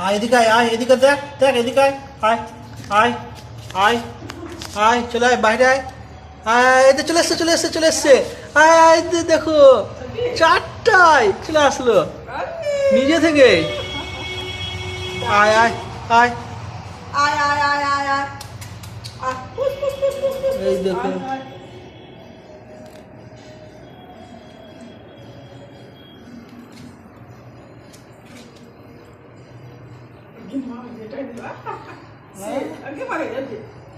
আয় এদিকে আয়, আয় এদিকে দেখ দেখ এদিকে আয়, আয় আয় আয় আয় চলে আয় বাইরে আয়, আয় এতে চলে এসছে চলে এসছে চলে এসছে, আয় আয় দেখো 4টায় চলে আসলো নিজে থেকে, আয় আয় আয় এই দেখো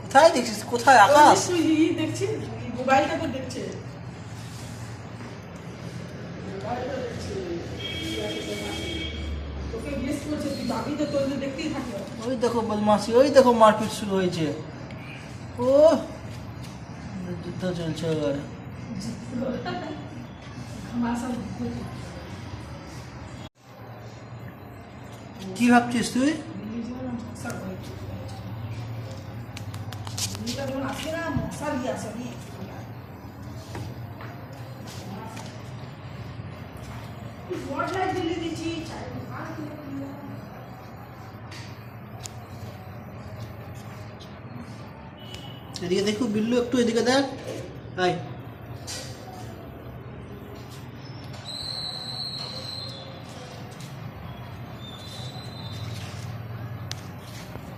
কোথায় দেখছিস, কোথায় আকাশ দেখছি মোবাইলটা তো দেখছে, তোকে মিস করছে, তুই যাবি তো তোর দেখতেই থাকবে। ওই দেখো বদমাশি, ওই দেখো মারপিট শুরু হয়েছে, ও যুদ্ধ চলছে এবারে। কি ভাবছিস তুই? এদিকে দেখো বিল্লু, একটু এদিকে দেখ, আয়